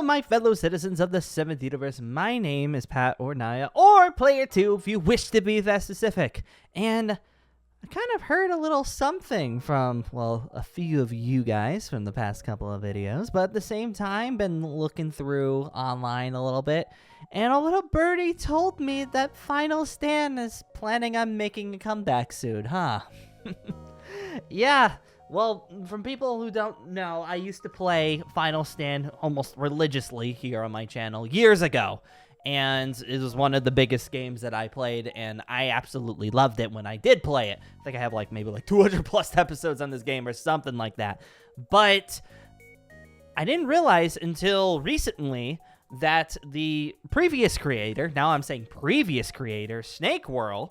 my fellow citizens of the 7th universe. My name is Pat or Naya, or Player 2 if you wish to be that specific. And I kind of heard a little something from, well, a few of you guys from the past couple of videos, but at the same time, been looking through online a little bit, and a little birdie told me that Final Stand is planning on making a comeback soon, huh? Yeah. Well, from people who don't know, I used to play Final Stand almost religiously here on my channel years ago, and it was one of the biggest games that I played, and I absolutely loved it when I did play it. I think I have maybe 200 plus episodes on this game or something like that, but I didn't realize until recently that the previous creator, now I'm saying previous creator, SnakeWorld,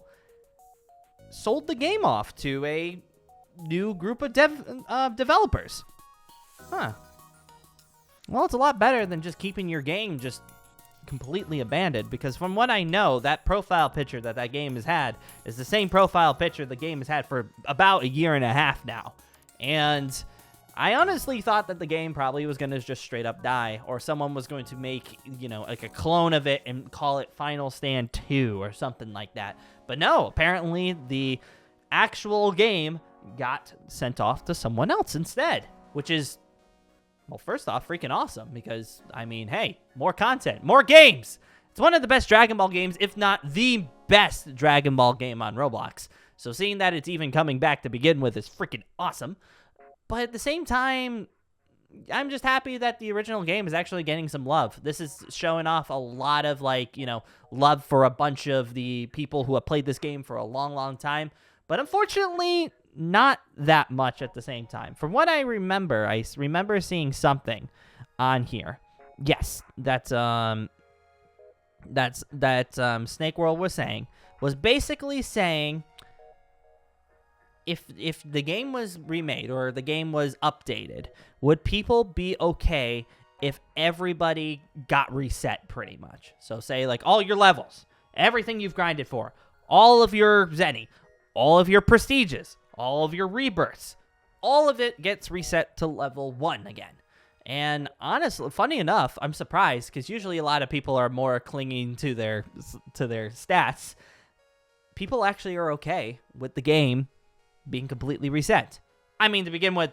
sold the game off to a new group of developers. Huh. Well, it's a lot better than just keeping your game just completely abandoned, because from what I know, that profile picture that game has had is the same profile picture the game has had for about a year and a half now. And I honestly thought that the game probably was going to just straight up die, or someone was going to make, a clone of it and call it Final Stand 2 or something like that. But no, apparently the actual game got sent off to someone else instead, which is, well, first off, freaking awesome, because, I mean, hey, more content, more games. It's one of the best Dragon Ball games, if not the best Dragon Ball game on Roblox. So seeing that it's even coming back to begin with is freaking awesome. But at the same time, I'm just happy that the original game is actually getting some love. This is showing off a lot of, love for a bunch of the people who have played this game for a long, long time. But unfortunately, not that much at the same time. From what I remember seeing something on here. Yes, that SnakeWorld was basically saying if the game was remade or the game was updated, would people be okay if everybody got reset pretty much? So say all your levels, everything you've grinded for, all of your Zenny, all of your prestiges, all of your rebirths, all of it gets reset to level 1 again. And honestly, funny enough, I'm surprised, because usually a lot of people are more clinging to their stats. People actually are okay with the game being completely reset. I mean, to begin with,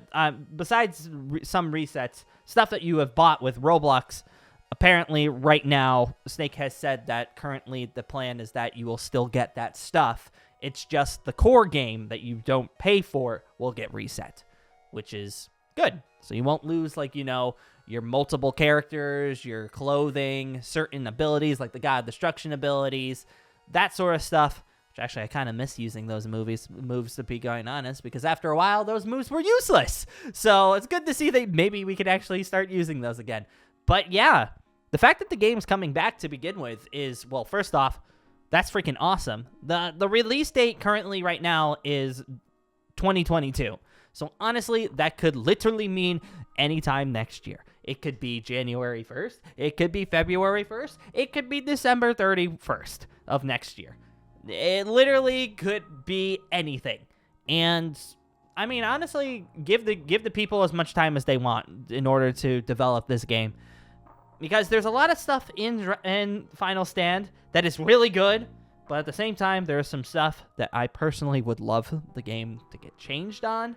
besides some resets, stuff that you have bought with Roblox, apparently right now, Snake has said that currently the plan is that you will still get that stuff. It's just the core game that you don't pay for will get reset, which is good. So you won't lose, your multiple characters, your clothing, certain abilities, like the God of Destruction abilities, that sort of stuff, which actually I kind of miss using those moves, to be going honest, because after a while, those moves were useless. So it's good to see that maybe we could actually start using those again. But yeah, the fact that the game's coming back to begin with is, well, first off, that's freaking awesome. The release date currently right now is 2022. So honestly, that could literally mean anytime next year. It could be January 1st. It could be February 1st. It could be December 31st of next year. It literally could be anything. And I mean, honestly, give the people as much time as they want in order to develop this game. Because there's a lot of stuff in Final Stand that is really good, but at the same time, there's some stuff that I personally would love the game to get changed on.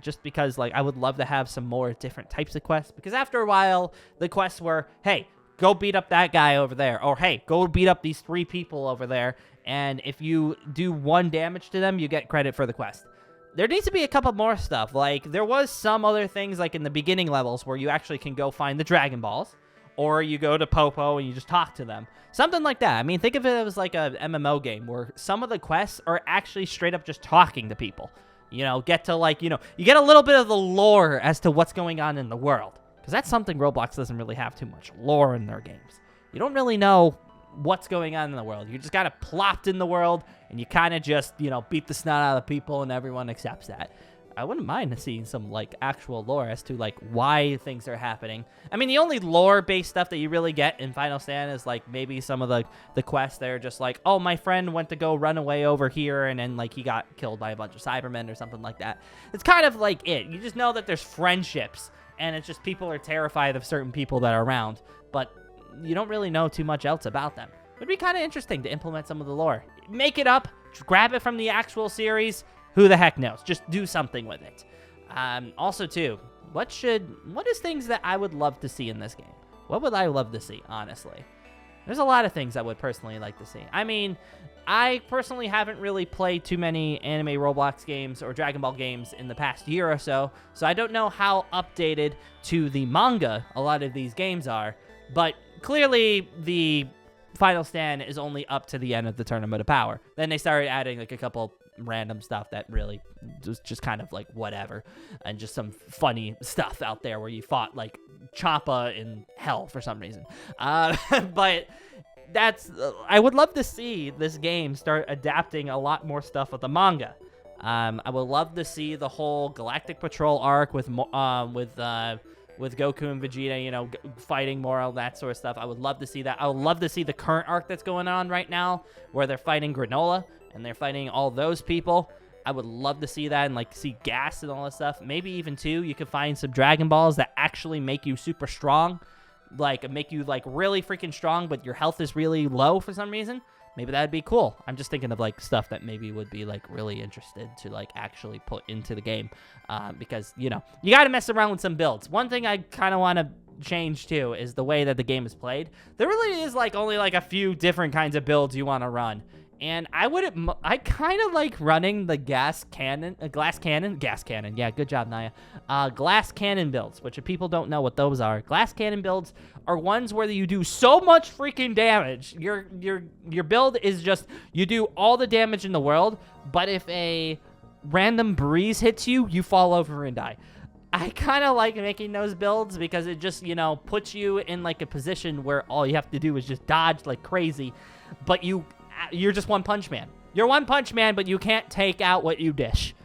Just because, I would love to have some more different types of quests. Because after a while, the quests were, hey, go beat up that guy over there. Or, hey, go beat up these 3 people over there. And if you do 1 damage to them, you get credit for the quest. There needs to be a couple more stuff. There was some other things, in the beginning levels, where you actually can go find the Dragon Balls. Or you go to Popo and you just talk to them. Something like that. I mean, think of it as like a MMO game where some of the quests are actually straight up just talking to people. Get to you get a little bit of the lore as to what's going on in the world. Because that's something Roblox doesn't really have too much lore in their games. You don't really know what's going on in the world. You just kind of plopped in the world and you kind of just, beat the snot out of people and everyone accepts that. I wouldn't mind seeing some, actual lore as to, why things are happening. I mean, the only lore-based stuff that you really get in Final Stand is, maybe some of the quests that are just oh, my friend went to go run away over here, and then, he got killed by a bunch of Cybermen or something like that. It's kind of, it. You just know that there's friendships and it's just people are terrified of certain people that are around, but you don't really know too much else about them. It would be kind of interesting to implement some of the lore. Make it up, grab it from the actual series, who the heck knows? Just do something with it. Also, too, what is things that I would love to see in this game? What would I love to see, honestly? There's a lot of things I would personally like to see. I mean, I personally haven't really played too many anime Roblox games or Dragon Ball games in the past year or so I don't know how updated to the manga a lot of these games are, but clearly the Final Stand is only up to the end of the Tournament of Power. Then they started adding like a couple random stuff that really was just kind of like whatever, and just some funny stuff out there where you fought like Champa in hell for some reason. But I would love to see this game start adapting a lot more stuff with the manga. I would love to see the whole Galactic Patrol arc with Goku and Vegeta, you know, fighting more, all that sort of stuff. I would love to see that. I would love to see the current arc that's going on right now, where they're fighting Granola, and they're fighting all those people. I would love to see that, and, like, see Gas and all that stuff. Maybe even, too, you could find some Dragon Balls that actually make you super strong. Like, make you, like, really freaking strong, but your health is really low for some reason. Maybe that'd be cool. I'm just thinking of, like, stuff that maybe would be, like, really interested to, like, actually put into the game. Because, you know, you gotta mess around with some builds. One thing I kind of want to change, too, is the way that the game is played. There really is, like, only, like, a few different kinds of builds you want to run. And I kind of like running the gas cannon, yeah, good job, Naya. Glass cannon builds, which if people don't know what those are, glass cannon builds are ones where you do so much freaking damage. Your build is just, you do all the damage in the world, but if a random breeze hits you, you fall over and die. I kind of like making those builds because it just, you know, puts you in like a position where all you have to do is just dodge like crazy, but you're just One Punch Man. You're One Punch Man, but you can't take out what you dish.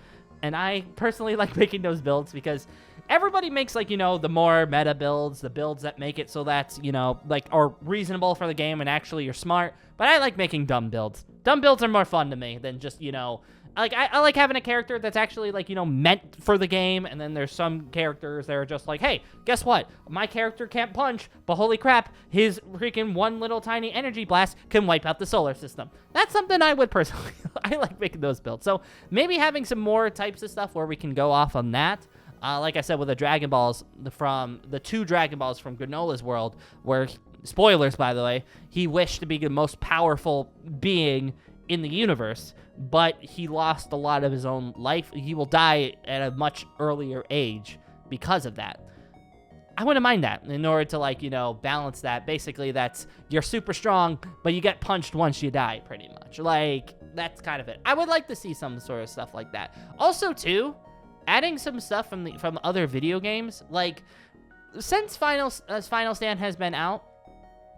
And I personally like making those builds because everybody makes, like, you know, the more meta builds, the builds that make it so that's, you know, like, are reasonable for the game and actually you're smart. But I like making dumb builds. Dumb builds are more fun to me than just, you know, like, I like having a character that's actually, like, you know, meant for the game, and then there's some characters that are just like, hey, guess what? My character can't punch, but holy crap, his freaking one little tiny energy blast can wipe out the solar system. That's something I would personally, I like making those builds. So maybe having some more types of stuff where we can go off on that. Like I said, with the Dragon Balls, from the 2 Dragon Balls from Granola's world, where, spoilers, by the way, he wished to be the most powerful being in the universe, but he lost a lot of his own life. He will die at a much earlier age because of that. I wouldn't mind that in order to, like, you know, balance that. Basically, that's, you're super strong, but you get punched once you die, pretty much. Like, that's kind of it. I would like to see some sort of stuff like that. Also, too, adding some stuff from other video games. Like, since Final Stand has been out,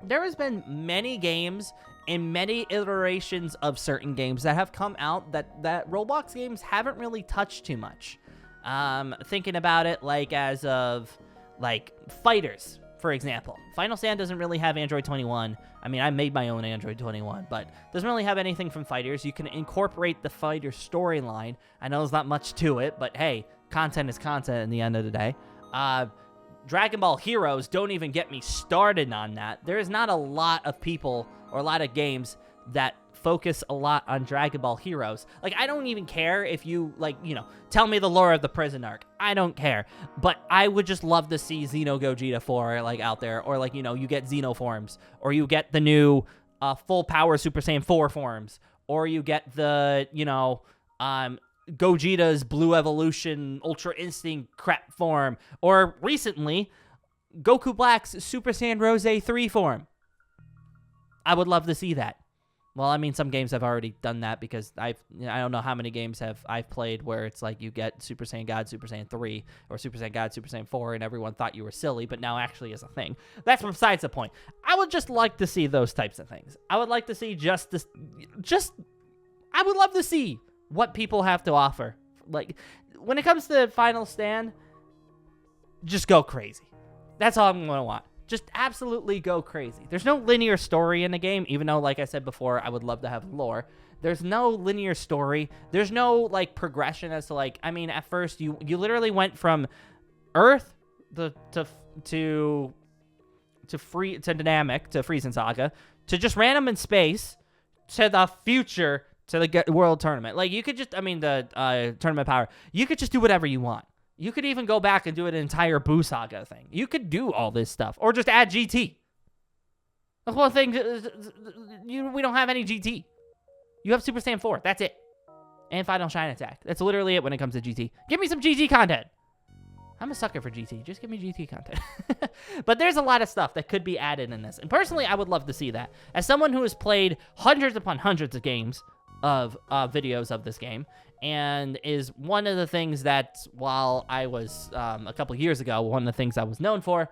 there has been many games and many iterations of certain games that have come out that Roblox games haven't really touched too much. Thinking about it, like, as of, like, fighters, for example. Final Stand doesn't really have Android 21. I mean, I made my own Android 21, but doesn't really have anything from fighters. You can incorporate the fighter storyline. I know there's not much to it, but hey, content is content in the end of the day. Dragon Ball Heroes, don't even get me started on that. There is not a lot of people or a lot of games that focus a lot on Dragon Ball Heroes. Like, I don't even care if you, like, you know, tell me the lore of the prison arc. I don't care. But I would just love to see Xeno Gogeta 4, like, out there. Or, like, you know, you get Xeno forms. Or you get the new full power Super Saiyan 4 forms. Or you get the, you know, Gogeta's Blue Evolution Ultra Instinct crap form. Or recently, Goku Black's Super Saiyan Rose 3 form. I would love to see that. Well, I mean, some games have already done that because I don't know how many games I've played where it's like you get Super Saiyan God, Super Saiyan 3, or Super Saiyan God, Super Saiyan 4, and everyone thought you were silly, but now actually is a thing. That's besides the point. I would just like to see those types of things. I would like to see I would love to see what people have to offer. Like, when it comes to Final Stand, just go crazy. That's all I'm going to want. Just absolutely go crazy. There's no linear story in the game, even though, like I said before, I would love to have lore. There's no linear story. There's no, like, progression as to, like, I mean, at first, you literally went from Earth Dynamic, to Friesen Saga, to just random in space, to the future, to the World Tournament. Like, you could just, the Tournament Power, you could just do whatever you want. You could even go back and do an entire Boo Saga thing. You could do all this stuff. Or just add GT. That's one thing, we don't have any GT. You have Super Saiyan 4, that's it. And Final Shine Attack. That's literally it when it comes to GT. Give me some GT content. I'm a sucker for GT. Just give me GT content. But there's a lot of stuff that could be added in this. And personally, I would love to see that. As someone who has played hundreds upon hundreds of games of videos of this game, and is one of the things that, while I was, a couple years ago, one of the things I was known for,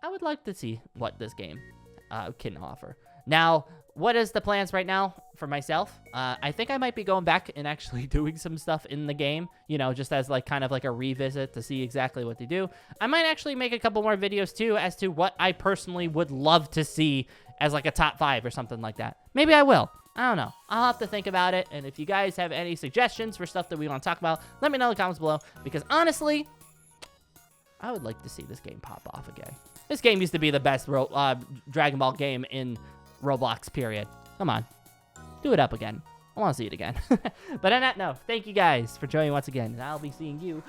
I would like to see what this game can offer. Now, what is the plans right now for myself? I think I might be going back and actually doing some stuff in the game, you know, just as like kind of like a revisit to see exactly what they do. I might actually make a couple more videos too as to what I personally would love to see as like a top 5 or something like that. Maybe I will. I don't know. I'll have to think about it. And if you guys have any suggestions for stuff that we want to talk about, let me know in the comments below. Because honestly, I would like to see this game pop off again. This game used to be the best Dragon Ball game in Roblox, period. Come on. Do it up again. I want to see it again. But on that note, thank you guys for joining once again. And I'll be seeing you